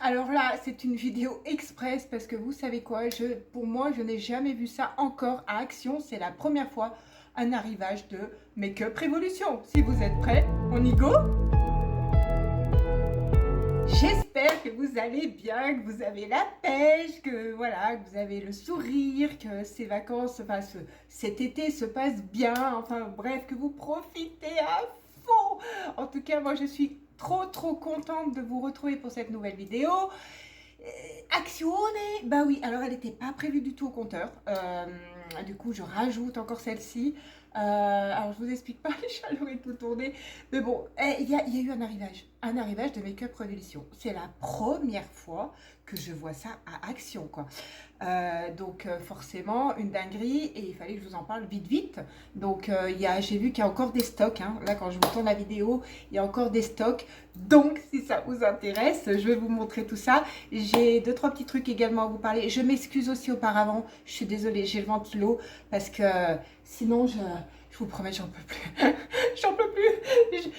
Alors là, c'est une vidéo express parce que vous savez quoi, pour moi, je n'ai jamais vu ça encore à Action. C'est la première fois un arrivage de Make-up Révolution. Si vous êtes prêts, on y go? J'espère que vous allez bien, que vous avez la pêche, que voilà, que vous avez le sourire, que ces vacances, enfin cet été se passe bien, enfin bref, que vous profitez à fond. En tout cas, moi je suis trop contente de vous retrouver pour cette nouvelle vidéo. Action, bah oui, alors elle n'était pas prévue du tout au compteur. Du coup, je rajoute encore celle-ci. Alors, je vous explique pas, les chaleurs et tout tourné. Mais bon, il y a eu un arrivage de Make-up Révolution. C'est la première fois que je vois ça à Action, quoi. Donc, forcément, une dinguerie. Et il fallait que je vous en parle vite. Donc, j'ai vu qu'il y a encore des stocks. Hein. Là, quand je vous tourne la vidéo, il y a encore des stocks. Donc, si ça vous intéresse, je vais vous montrer tout ça. J'ai 2-3 petits trucs également à vous parler. Je m'excuse aussi auparavant. Je suis désolée, j'ai le ventilo parce que sinon, je vous promets, j'en peux plus. J'en peux plus.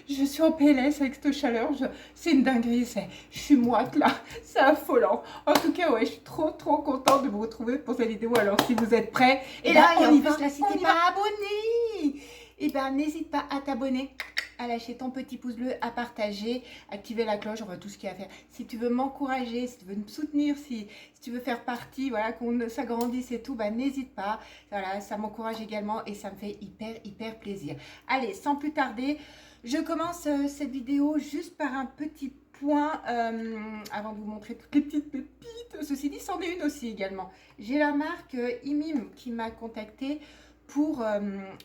Je suis en PLS avec cette chaleur. C'est une dinguerie. Je suis moite là. C'est affolant. En tout cas, ouais, je suis trop contente de vous retrouver pour cette vidéo. Alors, si vous êtes prêts, et là, on y va. Là, si t'es pas abonné, et ben n'hésite pas à t'abonner, à lâcher ton petit pouce bleu, à partager, activer la cloche, on voit tout ce qu'il y a à faire. Si tu veux m'encourager, si tu veux me soutenir, si tu veux faire partie, voilà, qu'on s'agrandisse et tout, bah n'hésite pas. Voilà, ça m'encourage également et ça me fait hyper plaisir. Allez, sans plus tarder, je commence cette vidéo juste par un petit point avant de vous montrer toutes les petites pépites. Ceci dit, c'en est une aussi également. J'ai la marque Imim qui m'a contactée pour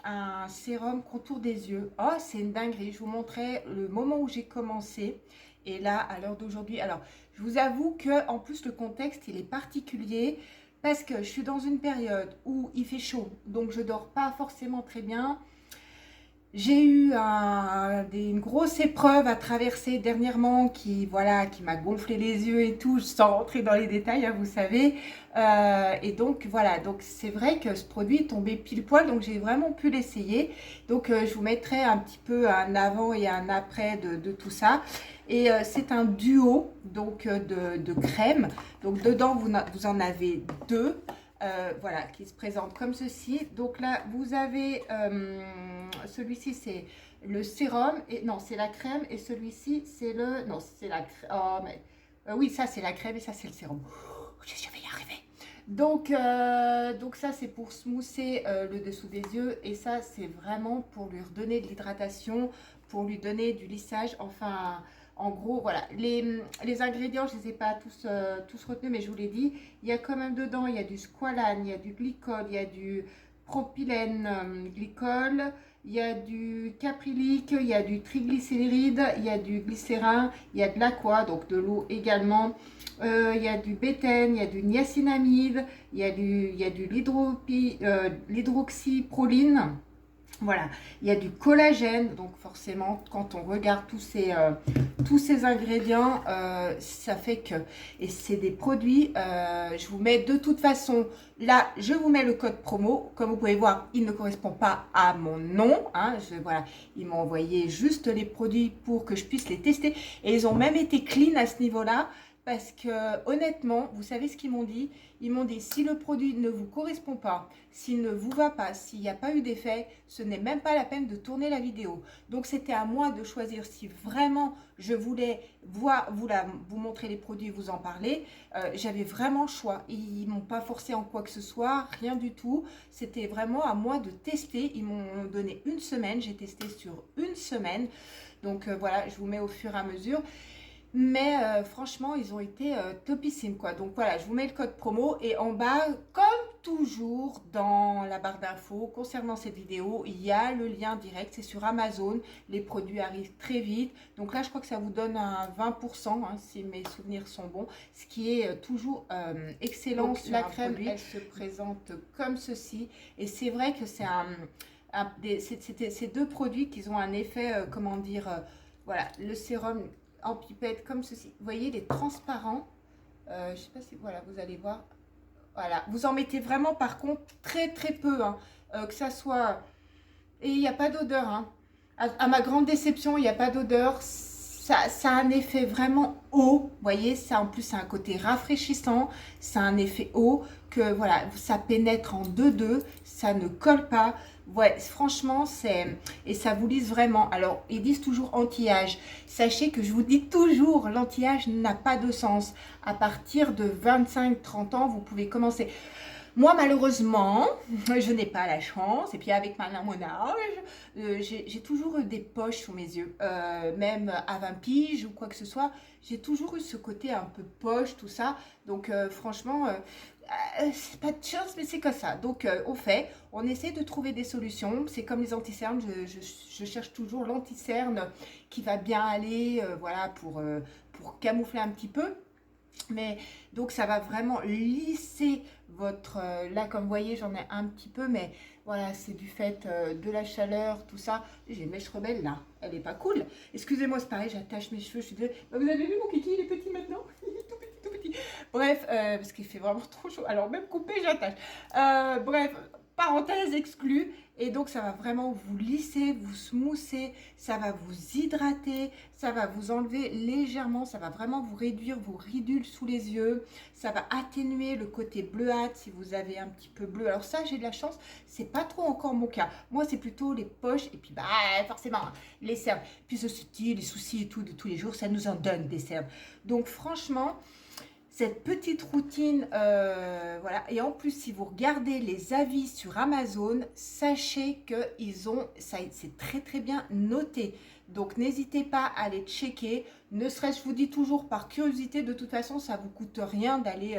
un sérum contour des yeux. Oh, c'est une dinguerie. Je vous montrais le moment où j'ai commencé et là, à l'heure d'aujourd'hui. Alors, je vous avoue que en plus, le contexte, il est particulier parce que je suis dans une période où il fait chaud, donc je dors pas forcément très bien. J'ai eu une grosse épreuve à traverser dernièrement qui m'a gonflé les yeux et tout, sans rentrer dans les détails, hein, vous savez. Et donc voilà, donc c'est vrai que ce produit est tombé pile poil, donc j'ai vraiment pu l'essayer. Donc je vous mettrai un petit peu un avant et un après de tout ça. Et c'est un duo donc de crème. Donc dedans vous en avez deux. Voilà, qui se présente comme ceci. Donc là, vous avez celui-ci, c'est le sérum. Et non, c'est la crème. Et celui-ci, c'est le... Non, c'est la crème. Oh, mais... oui, ça, c'est la crème et ça, c'est le sérum. Je vais y arriver. Donc ça, c'est pour smousser le dessous des yeux. Et ça, c'est vraiment pour lui redonner de l'hydratation, pour lui donner du lissage. Enfin... En gros, voilà, les ingrédients, je ne les ai pas tous retenus, mais je vous l'ai dit, il y a quand même dedans, il y a du squalane, il y a du glycol, il y a du propylène glycol, il y a du caprylique, il y a du triglycéride, il y a du glycérin, il y a de l'aqua, donc de l'eau également, il y a du bétaine, il y a du niacinamide, il y a du l'hydroxyproline. Voilà, il y a du collagène, donc forcément, quand on regarde tous ces ingrédients, ça fait que... Et c'est des produits, je vous mets de toute façon, là, je vous mets le code promo. Comme vous pouvez voir, il ne correspond pas à mon nom. Hein, voilà, ils m'ont envoyé juste les produits pour que je puisse les tester. Et ils ont même été clean à ce niveau-là. Parce que honnêtement, vous savez ce qu'ils m'ont dit? Ils m'ont dit, si le produit ne vous correspond pas, s'il ne vous va pas, s'il n'y a pas eu d'effet, ce n'est même pas la peine de tourner la vidéo. Donc c'était à moi de choisir si vraiment je voulais vous montrer les produits et vous en parler. J'avais vraiment le choix. Ils ne m'ont pas forcé en quoi que ce soit, rien du tout. C'était vraiment à moi de tester. Ils m'ont donné une semaine, j'ai testé sur une semaine. Donc voilà, je vous mets au fur et à mesure. Mais franchement, ils ont été topissimes, quoi. Donc voilà, je vous mets le code promo. Et en bas, comme toujours dans la barre d'infos, concernant cette vidéo, il y a le lien direct. C'est sur Amazon. Les produits arrivent très vite. Donc là, je crois que ça vous donne un 20%, hein, si mes souvenirs sont bons. Ce qui est toujours excellent. Donc, la crème, elle se présente comme ceci. Et c'est vrai que c'est ces deux produits qui ont un effet, comment dire, voilà, le sérum en pipette comme ceci. Vous voyez, il est transparent. Je sais pas si, voilà, vous allez voir. Voilà, vous en mettez vraiment par contre très peu. Hein, que ça soit... Et il n'y a pas d'odeur. Hein. À ma grande déception, il n'y a pas d'odeur. Ça a un effet vraiment eau. Vous voyez, ça en plus, c'est un côté rafraîchissant. C'est un effet eau que voilà, ça pénètre en 2-2. Ça ne colle pas. Ouais, franchement, c'est... Et ça vous lisse vraiment. Alors, ils disent toujours anti-âge. Sachez que je vous dis toujours, l'anti-âge n'a pas de sens. À partir de 25-30 ans, vous pouvez commencer. Moi, malheureusement, je n'ai pas la chance. Et puis, avec mon âge, j'ai toujours eu des poches sous mes yeux. Même à 20 piges ou quoi que ce soit, j'ai toujours eu ce côté un peu poche, tout ça. Donc, franchement, c'est pas de chance, mais c'est comme ça. Donc, on essaie de trouver des solutions. C'est comme les anti-cernes. Je cherche toujours l'anti-cerne qui va bien aller, voilà, pour camoufler un petit peu. Mais donc ça va vraiment lisser votre... là comme vous voyez j'en ai un petit peu mais voilà c'est du fait de la chaleur tout ça. J'ai une mèche rebelle là, elle est pas cool. Excusez-moi c'est pareil j'attache mes cheveux, je suis désolée. Bah, vous avez vu mon kiki il est petit maintenant. Tout petit tout petit. Bref parce qu'il fait vraiment trop chaud alors même coupé j'attache. Bref parenthèse exclue. Et donc, ça va vraiment vous lisser, vous smousser, ça va vous hydrater, ça va vous enlever légèrement, ça va vraiment vous réduire vos ridules sous les yeux, ça va atténuer le côté bleuâtre si vous avez un petit peu bleu. Alors ça, j'ai de la chance, c'est pas trop encore mon cas. Moi, c'est plutôt les poches et puis, bah, forcément, les cernes. Puis ceci, les soucis et tout de tous les jours, ça nous en donne des cernes. Donc, franchement... Cette petite routine, voilà. Et en plus, si vous regardez les avis sur Amazon, sachez que c'est très très bien noté. Donc, n'hésitez pas à les checker. Ne serait-ce, je vous dis toujours par curiosité, de toute façon, ça ne vous coûte rien d'aller,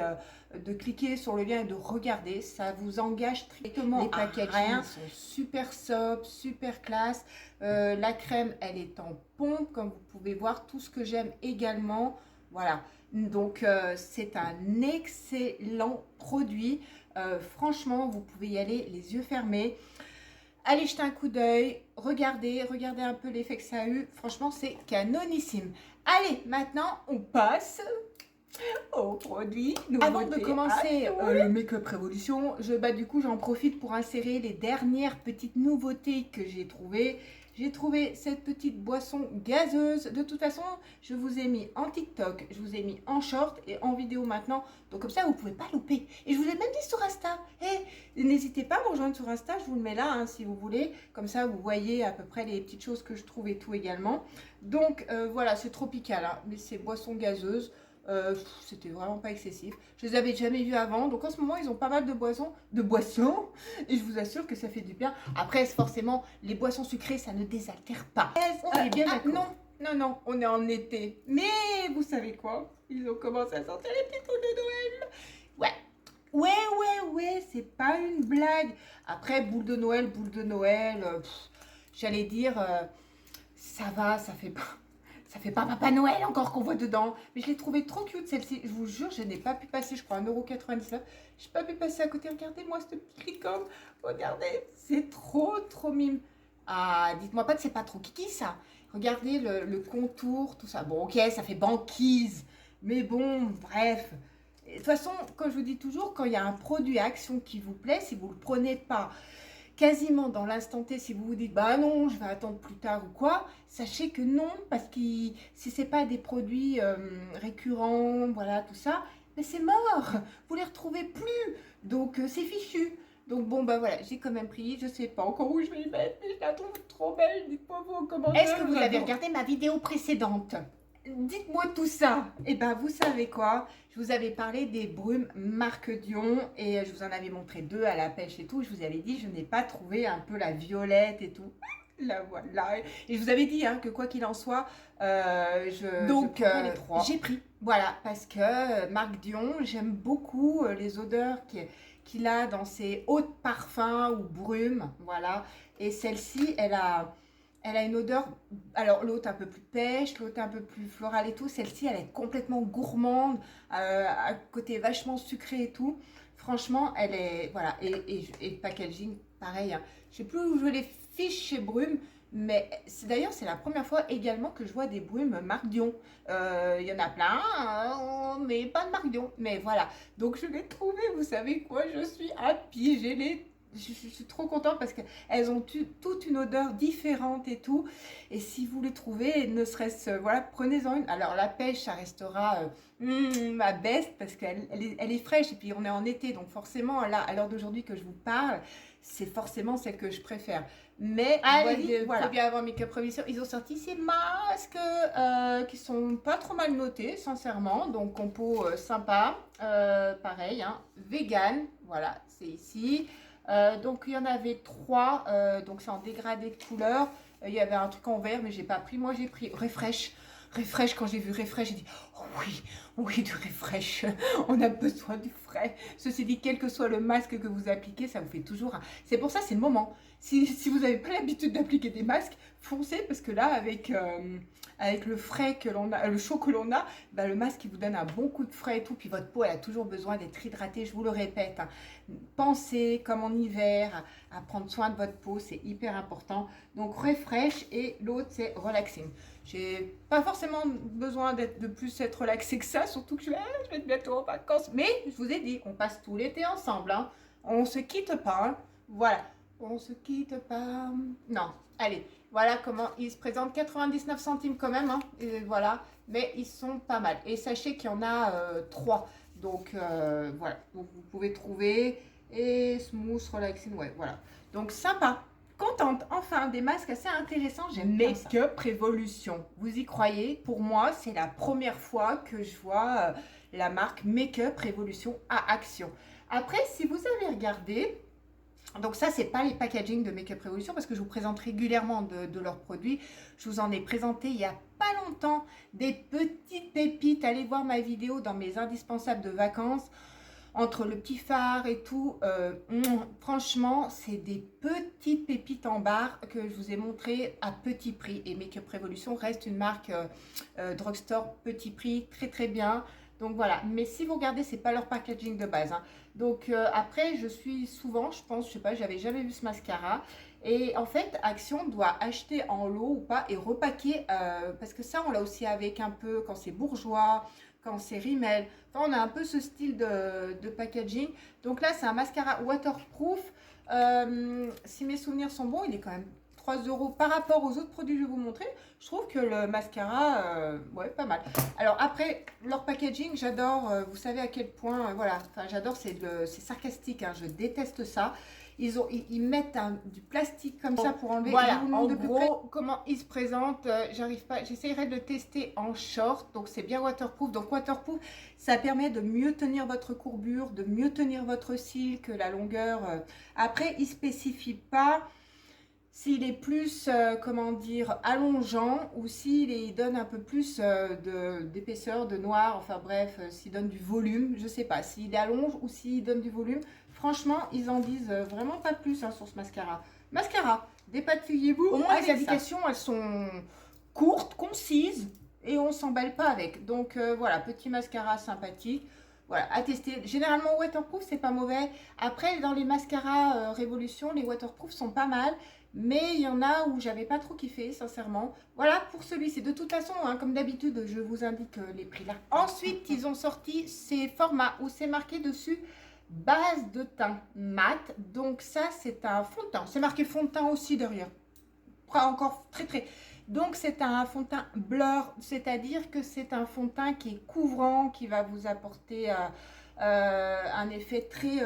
de cliquer sur le lien et de regarder. Ça vous engage strictement à rien. Ils sont super sobres, super classe. La crème, elle est en pompe, comme vous pouvez voir. Tout ce que j'aime également, voilà. Donc, c'est un excellent produit. Franchement, vous pouvez y aller les yeux fermés. Allez jeter un coup d'œil, regardez un peu l'effet que ça a eu. Franchement, c'est canonissime. Allez, maintenant, on passe au produit. Avant de commencer le Make-up Révolution, du coup, j'en profite pour insérer les dernières petites nouveautés que j'ai trouvées. J'ai trouvé cette petite boisson gazeuse. De toute façon, je vous ai mis en TikTok, je vous ai mis en short et en vidéo maintenant. Donc comme ça, vous ne pouvez pas louper. Et je vous ai même dit sur Insta. N'hésitez pas à me rejoindre sur Insta, je vous le mets là hein, si vous voulez. Comme ça, vous voyez à peu près les petites choses que je trouve et tout également. Donc voilà, c'est tropical, hein, mais c'est boisson gazeuse. C'était vraiment pas excessif. Je les avais jamais vus avant. Donc en ce moment, ils ont pas mal de boissons. Et je vous assure que ça fait du bien. Après, forcément, les boissons sucrées, ça ne désaltère pas. On est bien d'accord. Non, on est en été. Mais vous savez quoi? Ils ont commencé à sortir les petits trucs de Noël. Ouais, c'est pas une blague. Après, boule de Noël, j'allais dire, ça va, ça fait pas Papa Noël encore qu'on voit dedans. Mais je l'ai trouvé trop cute celle-ci. Je vous jure, je n'ai pas pu passer, je crois, 1,99 €. Je n'ai pas pu passer à côté. Regardez-moi ce petit cricom. Regardez, c'est trop mime. Ah, dites-moi pas que c'est pas trop kiki ça. Regardez le contour, tout ça. Bon, ok, ça fait banquise. Mais bon, bref. De toute façon, comme je vous dis toujours, quand il y a un produit à action qui vous plaît, si vous ne le prenez pas quasiment dans l'instant T, si vous vous dites bah non, je vais attendre plus tard ou quoi, sachez que non, parce que si c'est pas des produits récurrents, voilà tout ça, mais c'est mort, vous les retrouvez plus, donc c'est fichu. Donc bon bah voilà, j'ai quand même pris, je sais pas encore où je vais y mettre, mais je la trouve trop belle, dites-moi vous en commentaire. Est-ce que vous avez regardé ma vidéo précédente? Dites-moi tout ça. Et ben vous savez quoi? Je vous avais parlé des brumes marque Dion et je vous en avais montré deux à la pêche et tout. Je vous avais dit je n'ai pas trouvé un peu la violette et tout. La voilà. Et je vous avais dit hein, que quoi qu'il en soit, les trois. J'ai pris. Voilà, parce que Marc Dion, j'aime beaucoup les odeurs qu'il a dans ses hauts parfums ou brumes. Voilà. Et celle-ci, elle a une odeur, alors l'autre un peu plus pêche, l'autre un peu plus florale et tout. Celle-ci, elle est complètement gourmande, à côté vachement sucré et tout. Franchement, elle est, voilà. Et le packaging, pareil. Hein. Je sais plus où je les fiche chez Brume, mais d'ailleurs, c'est la première fois également que je vois des brumes Marc Dion. Il y en a plein, hein, mais pas de Marc Dion. Mais voilà. Donc, je l'ai trouvé, vous savez quoi, je suis happy, j'ai les je suis trop contente parce qu'elles ont toute une odeur différente et tout. Et si vous les trouvez, ne serait-ce, voilà, prenez-en une. Alors la pêche, ça restera ma best parce elle est fraîche et puis on est en été. Donc forcément, là, à l'heure d'aujourd'hui que je vous parle, c'est forcément celle que je préfère. Mais Allez, voilà. bien avant Make-up Revolution, ils ont sorti ces masques qui sont pas trop mal notés, sincèrement. Donc, compo sympa, pareil, hein, vegan, voilà, c'est ici. Donc, il y en avait 3, donc c'est en dégradé de couleur. Il y avait un truc en vert, mais j'ai pas pris. Moi, j'ai pris Refresh. Refresh, quand j'ai vu Refresh, j'ai dit oh oui, oui, du Refresh. On a besoin du frais. Ceci dit, quel que soit le masque que vous appliquez, ça vous fait toujours un... C'est pour ça, c'est le moment. Si vous n'avez pas l'habitude d'appliquer des masques, foncez parce que là, avec le frais que l'on a, le chaud que l'on a, bah, le masque il vous donne un bon coup de frais et tout. Puis votre peau, elle a toujours besoin d'être hydratée. Je vous le répète. Hein. Pensez, comme en hiver, à prendre soin de votre peau. C'est hyper important. Donc, Refresh et l'autre, c'est Relaxing. J'ai pas forcément besoin de plus être relaxée que ça, surtout que je vais être bientôt en vacances. Mais je vous ai dit, on passe tout l'été ensemble. Hein. On se quitte pas. Hein. Voilà. On se quitte pas. Non, allez, voilà comment ils se présentent. 99 centimes quand même, hein, et voilà, mais ils sont pas mal. Et sachez qu'il y en a 3. Donc voilà, donc vous pouvez trouver. Et smooth, relaxing, ouais, voilà. Donc sympa. Contente, enfin, des masques assez intéressants, j'aime bien ça. Make-up Revolution, vous y croyez? Pour moi, c'est la première fois que je vois la marque Make-up Revolution à action. Après, si vous avez regardé, donc ça, c'est pas les packaging de Make-up Revolution parce que je vous présente régulièrement de leurs produits. Je vous en ai présenté il y a pas longtemps des petites pépites. Allez voir ma vidéo dans mes indispensables de vacances. Entre le petit phare et tout, franchement, c'est des petites pépites en barre que je vous ai montré à petit prix. Et Make-up Revolution reste une marque drugstore petit prix, très très bien. Donc voilà, mais si vous regardez, c'est pas leur packaging de base. Hein. Donc après, je suis souvent, je pense, je sais pas, j'avais jamais vu ce mascara. Et en fait, Action doit acheter en lot ou pas et repacker, parce que ça, on l'a aussi avec un peu quand c'est bourgeois, quand c'est Rimmel. Enfin, on a un peu ce style de packaging. Donc là, c'est un mascara waterproof. Si mes souvenirs sont bons, il est quand même 3 € par rapport aux autres produits que je vais vous montrer. Je trouve que le mascara, ouais, pas mal. Alors après, leur packaging, j'adore. Vous savez à quel point, voilà, enfin, j'adore, c'est sarcastique. Hein, je déteste ça. Ils mettent du plastique comme ça pour enlever. Voilà, en gros, comment ils se présentent, j'arrive pas, j'essaierai de le tester en short, donc c'est bien waterproof. Donc waterproof, ça permet de mieux tenir votre courbure, de mieux tenir votre cil que la longueur. Après, ils ne spécifient pas s'il est plus, comment dire, allongeant ou s'il donne un peu plus d'épaisseur, de noir, enfin bref, s'il donne du volume, je sais pas, s'il allonge ou s'il donne du volume. Franchement, ils en disent vraiment pas plus hein, sur ce mascara. Mascara, dépatouillez-vous. Au moins, les indications, elles sont courtes, concises et on s'emballe pas avec. Donc voilà, petit mascara sympathique. Voilà, à tester. Généralement, waterproof, c'est pas mauvais. Après, dans les mascaras Révolution, les waterproof sont pas mal. Mais il y en a où j'avais pas trop kiffé, sincèrement. Voilà pour celui-ci. De toute façon, hein, comme d'habitude, je vous indique les prix là. Ensuite, ils ont sorti ces formats où c'est marqué dessus base de teint mat. Donc ça, c'est un fond de teint. C'est marqué fond de teint aussi derrière. Pas encore très très. Donc c'est un fond de teint blur, c'est-à-dire que c'est un fond de teint qui est couvrant, qui va vous apporter un effet très,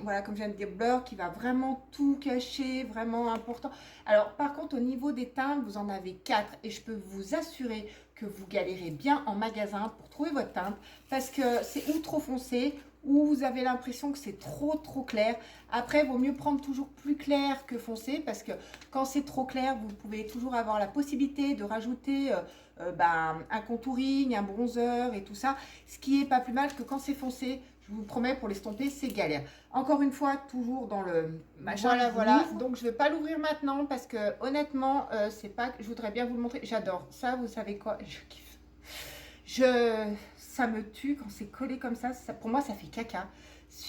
voilà, comme je viens de dire, blur, qui va vraiment tout cacher, vraiment important. Alors par contre, au niveau des teintes, vous en avez 4 et je peux vous assurer que vous galérez bien en magasin pour trouver votre teinte parce que c'est ou trop foncé ou vous avez l'impression que c'est trop clair. Après, il vaut mieux prendre toujours plus clair que foncé parce que quand c'est trop clair, vous pouvez toujours avoir la possibilité de rajouter un contouring, un bronzer et tout ça, ce qui est pas plus mal que quand c'est foncé. Je vous promets, pour l'estomper, c'est galère. Encore une fois, toujours dans le machin. Voilà. Donc, je ne vais pas l'ouvrir maintenant parce que honnêtement, c'est pas. Je voudrais bien vous le montrer. J'adore ça. Vous savez quoi? Je kiffe. Ça me tue quand c'est collé comme ça. Pour moi, ça fait caca.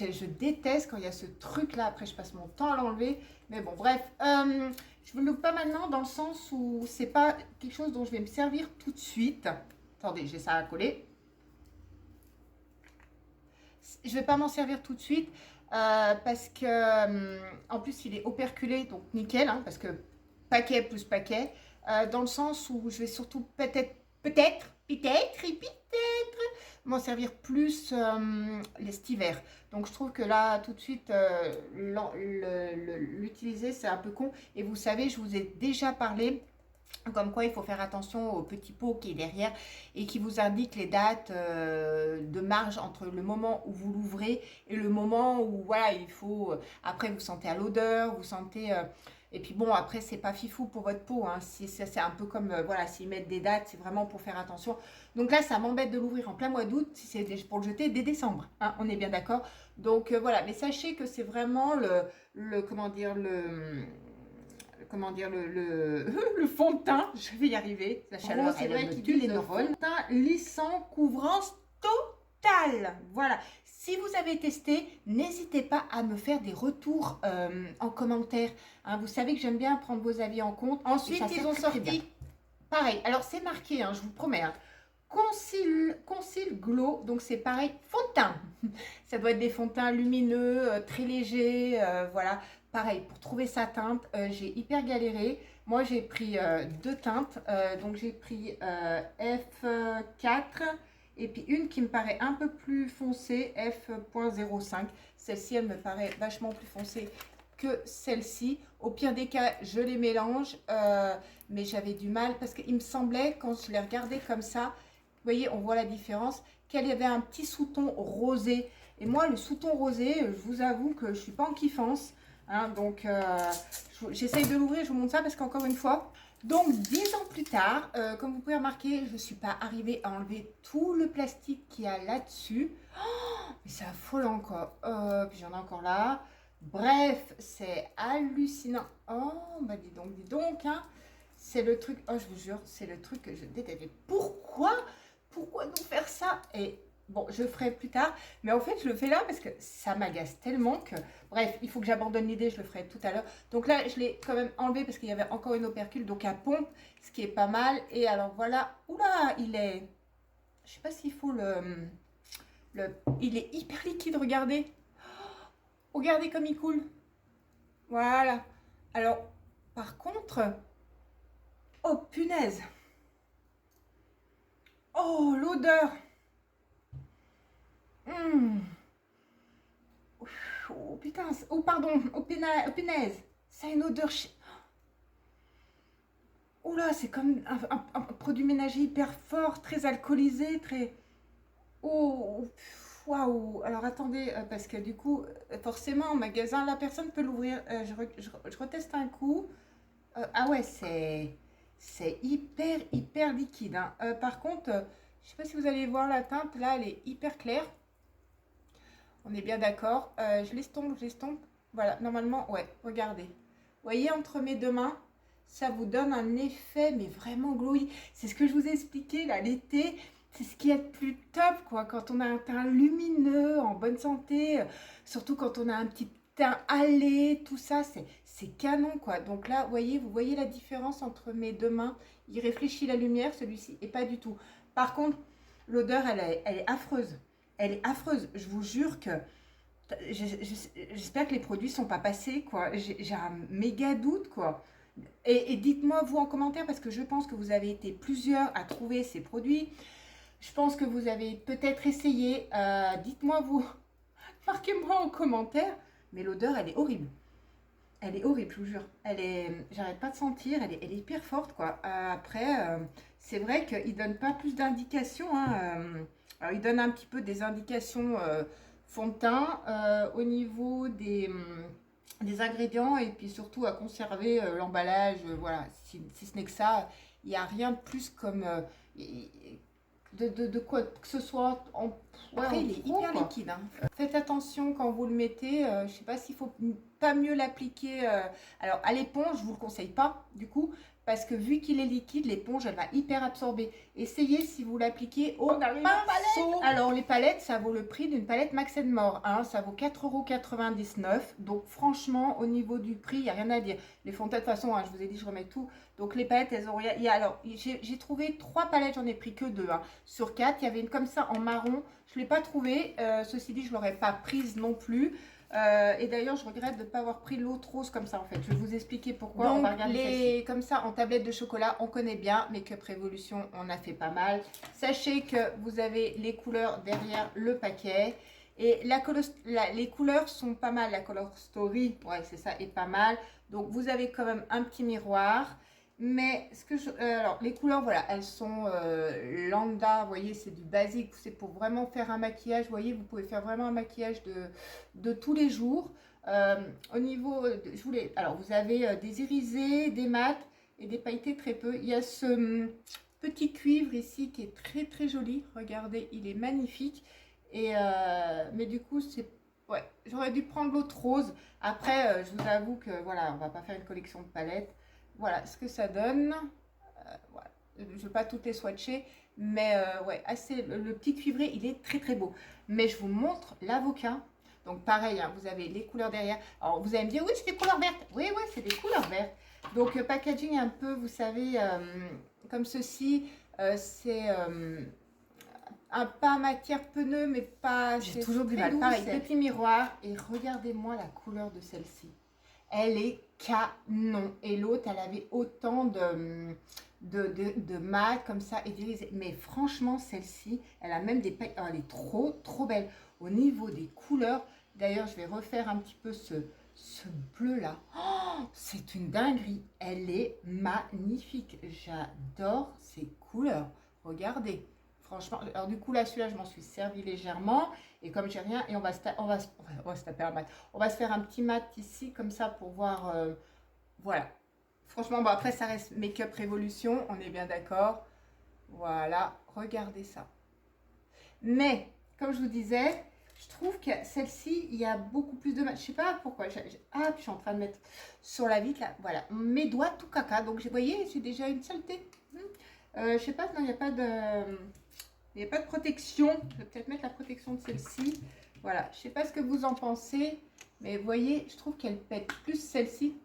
Je déteste quand il y a ce truc-là. Après, je passe mon temps à l'enlever. Mais bon, bref. Je ne vous l'ouvre pas maintenant dans le sens où c'est pas quelque chose dont je vais me servir tout de suite. Attendez, j'ai ça à coller. Je ne vais pas m'en servir tout de suite. parce que en plus il est operculé, donc nickel, hein, parce que paquet plus paquet, dans le sens où je vais surtout peut-être m'en servir plus cet hiver. Donc je trouve que là, tout de suite, l'utiliser, c'est un peu con. Et vous savez, je vous ai déjà parlé comme quoi il faut faire attention au petit pot qui est derrière et qui vous indique les dates de marge entre le moment où vous l'ouvrez et le moment où voilà, il faut, après vous sentez à l'odeur, vous sentez et puis bon, après c'est pas fifou pour votre peau, hein. Si, c'est un peu comme voilà, s'ils mettent des dates, c'est vraiment pour faire attention. Donc là ça m'embête de l'ouvrir en plein mois d'août, si c'est pour le jeter dès décembre, hein, on est bien d'accord. Donc voilà, mais sachez que c'est vraiment comment dire, le fond de teint, je vais y arriver, la chaleur, c'est vrai qu'il tue les neurones. Fond de teint lissant, couvrance totale. Voilà. Si vous avez testé, n'hésitez pas à me faire des retours en commentaire. Hein, vous savez que j'aime bien prendre vos avis en compte. Ensuite, ils ont sorti, pareil, alors c'est marqué, hein, je vous promets, hein, Conceal Glow, donc c'est pareil, fond de teint. Ça doit être des fonds de teint lumineux, très légers, voilà. Pareil, pour trouver sa teinte, j'ai hyper galéré. Moi, j'ai pris deux teintes. Donc, j'ai pris F4 et puis une qui me paraît un peu plus foncée, F.05. Celle-ci, elle me paraît vachement plus foncée que celle-ci. Au pire des cas, je les mélange. Mais j'avais du mal parce qu'il me semblait, quand je les regardais comme ça, vous voyez, on voit la différence, qu'elle avait un petit sous-ton rosé. Et moi, le sous-ton rosé, je vous avoue que je ne suis pas en kiffance. Hein, donc, j'essaye de l'ouvrir, je vous montre ça parce qu'encore une fois, donc 10 ans plus tard, comme vous pouvez remarquer, je ne suis pas arrivée à enlever tout le plastique qu'il y a là-dessus. Oh, mais c'est affolant quoi. Puis j'en ai encore là. Bref, c'est hallucinant. Oh, bah dis donc, hein. C'est le truc, oh je vous jure, c'est le truc que je déteste. Pourquoi nous faire ça? Et bon, je ferai plus tard, mais en fait, je le fais là parce que ça m'agace tellement que... Bref, il faut que j'abandonne l'idée, je le ferai tout à l'heure. Donc là, je l'ai quand même enlevé parce qu'il y avait encore une opercule, donc à pompe, ce qui est pas mal. Et alors voilà, oula, il est... Je sais pas s'il faut il est hyper liquide, regardez. Oh, regardez comme il coule. Voilà. Alors, par contre... Oh, punaise. Oh, l'odeur. Oh putain, oh pardon, oh punaise, ça a une odeur. Oh là, c'est comme un produit ménager hyper fort, très alcoolisé, très. Oh, waouh. Alors attendez, parce que du coup, forcément, en magasin, la personne peut l'ouvrir. Je reteste un coup. Ah ouais, c'est hyper liquide. Hein. Par contre, je sais pas si vous allez voir la teinte, là, elle est hyper claire. On est bien d'accord. Je l'estompe. Voilà, normalement, ouais, regardez. Vous voyez, entre mes deux mains, ça vous donne un effet, mais vraiment glowy. C'est ce que je vous ai expliqué, là, l'été, c'est ce qui est le plus top, quoi. Quand on a un teint lumineux, en bonne santé, surtout quand on a un petit teint hâlé, tout ça, c'est canon, quoi. Donc là, vous voyez la différence entre mes deux mains. Il réfléchit la lumière, celui-ci, et pas du tout. Par contre, l'odeur, elle est affreuse. Elle est affreuse. Je vous jure que j'espère que les produits sont pas passés, quoi. J'ai un méga doute, quoi. Et dites-moi, vous, en commentaire, parce que je pense que vous avez été plusieurs à trouver ces produits. Je pense que vous avez peut-être essayé. Dites-moi, vous, marquez-moi en commentaire. Mais l'odeur, elle est horrible. Elle est horrible, je vous jure. J'arrête pas de sentir, elle est hyper forte, quoi. Après, c'est vrai qu'il donne pas plus d'indications, hein. Alors, il donne un petit peu des indications fond de teint au niveau des ingrédients et puis surtout à conserver l'emballage. Voilà, si ce n'est que ça, il n'y a rien de plus comme de quoi que ce soit. Après, il est hyper liquide. Hein. Faites attention quand vous le mettez. Je ne sais pas s'il faut pas mieux l'appliquer. Alors, à l'éponge, je ne vous le conseille pas, du coup. Parce que vu qu'il est liquide, l'éponge, elle va hyper absorber. Essayez si vous l'appliquez au pinceau. Alors, les palettes, ça vaut le prix d'une palette Max More. Hein, ça vaut 4,99 €. Donc, franchement, au niveau du prix, il n'y a rien à dire. Les fonds de teint, de toute façon, hein, je vous ai dit, je remets tout. Donc, les palettes, elles ont rien. Alors, j'ai trouvé 3 palettes, j'en ai pris que 2. Hein, sur 4, il y avait une comme ça en marron. Je ne l'ai pas trouvée. Ceci dit, je ne l'aurais pas prise non plus. Et d'ailleurs, je regrette de ne pas avoir pris l'autre rose comme ça en fait. Je vais vous expliquer pourquoi. Donc, on va regarder comme ça en tablette de chocolat, on connaît bien. Make-up Révolution, on a fait pas mal. Sachez que vous avez les couleurs derrière le paquet. Et les couleurs sont pas mal. La Color Story, ouais, c'est ça, est pas mal. Donc, vous avez quand même un petit miroir. Mais alors, les couleurs, voilà, elles sont lambda. Vous voyez, c'est du basique. C'est pour vraiment faire un maquillage. Vous voyez, vous pouvez faire vraiment un maquillage de tous les jours. Au niveau, alors, vous avez des irisés, des mats et des pailletés très peu. Il y a ce petit cuivre ici qui est très très joli. Regardez, il est magnifique. Mais du coup, ouais, j'aurais dû prendre l'autre rose. Après, je vous avoue que voilà, on va pas faire une collection de palettes. Voilà ce que ça donne. Voilà. Je ne veux pas toutes les swatcher, mais ouais, le petit cuivré, il est très très beau. Mais je vous montre l'avocat. Donc pareil, hein, vous avez les couleurs derrière. Alors vous allez me dire, oui, c'est des couleurs vertes. Oui, oui, c'est des couleurs vertes. Donc packaging un peu, vous savez, comme ceci. C'est pas matière pneu, mais pas... J'ai toujours du mal. Pareil, petit miroir. Et regardez-moi la couleur de celle-ci. Elle est canon. Et l'autre, elle avait autant de mat comme ça et d'irisé. Mais franchement, celle-ci, elle a même des paillettes. Elle est trop, trop belle. Au niveau des couleurs, d'ailleurs, je vais refaire un petit peu ce bleu-là. Oh, c'est une dinguerie. Elle est magnifique. J'adore ces couleurs. Regardez. Franchement, alors du coup là, celui-là, je m'en suis servi légèrement. Et comme j'ai rien, et on va se taper un mat. On va se faire un petit mat ici, comme ça, pour voir. Voilà. Franchement, bon, après, ça reste Make-up Révolution. On est bien d'accord. Voilà. Regardez ça. Mais, comme je vous disais, je trouve que celle-ci, il y a beaucoup plus de mat. Je sais pas pourquoi. Ah, je suis en train de mettre sur la vitre, là. Voilà. Mes doigts tout caca. Donc, vous voyez, j'ai déjà une saleté. Je sais pas, non, il n'y a pas de... Il n'y a pas de protection. Je vais peut-être mettre la protection de celle-ci. Voilà. Je ne sais pas ce que vous en pensez. Mais vous voyez, je trouve qu'elle pète plus celle-ci.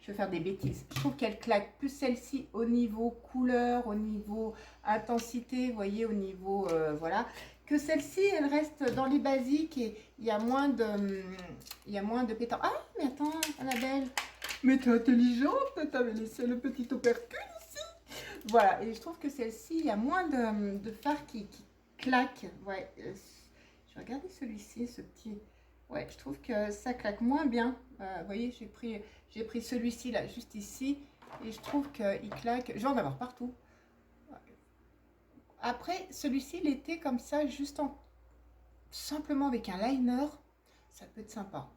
Je vais faire des bêtises. Je trouve qu'elle claque plus celle-ci au niveau couleur, au niveau intensité. Vous voyez, au niveau... voilà. Que celle-ci, elle reste dans les basiques. Et il y a moins de pétard. Ah, mais attends, Annabelle. Mais t'es intelligente. T'avais laissé le petit opercule. Voilà, et je trouve que celle-ci, il y a moins de fard qui claque. Ouais, je vais regarder celui-ci, ce petit. Ouais, je trouve que ça claque moins bien. Vous voyez, j'ai pris celui-ci là, juste ici, et je trouve qu'il claque. Je vais en avoir partout. Après, celui-ci, il était comme ça, juste simplement avec un liner. Ça peut être sympa.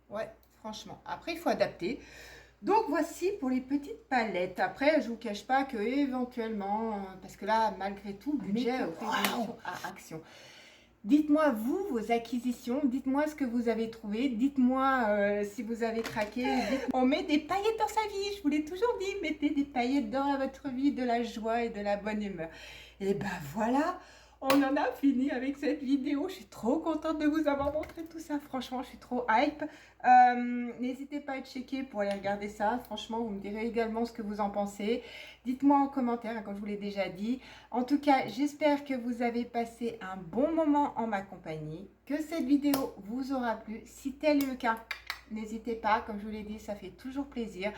Ouais, franchement. Après, il faut adapter. Donc voici pour les petites palettes. Après, je vous cache pas que éventuellement, parce que là, malgré tout, budget à action. Dites-moi vous, vos acquisitions, dites-moi ce que vous avez trouvé, dites-moi si vous avez craqué. On met des paillettes dans sa vie, je vous l'ai toujours dit, mettez des paillettes dans votre vie, de la joie et de la bonne humeur. Et ben voilà, on en a fini avec cette vidéo. Je suis trop contente de vous avoir montré tout ça. Franchement, je suis trop hype. N'hésitez pas à checker pour aller regarder ça. Franchement, vous me direz également ce que vous en pensez. Dites-moi en commentaire, hein, comme je vous l'ai déjà dit. En tout cas, j'espère que vous avez passé un bon moment en ma compagnie, que cette vidéo vous aura plu. Si tel est le cas, n'hésitez pas. Comme je vous l'ai dit, ça fait toujours plaisir.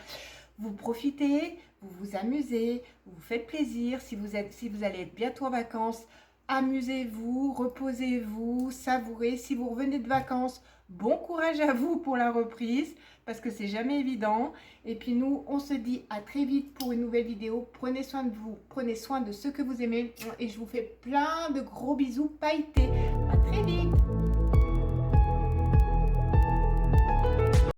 Vous profitez, vous vous amusez, vous vous faites plaisir. Si vous allez être bientôt en vacances, amusez-vous, reposez-vous, savourez. Si vous revenez de vacances, bon courage à vous pour la reprise, parce que c'est jamais évident. Et puis nous, on se dit à très vite pour une nouvelle vidéo. Prenez soin de vous, prenez soin de ceux que vous aimez. Et je vous fais plein de gros bisous pailletés. À très vite.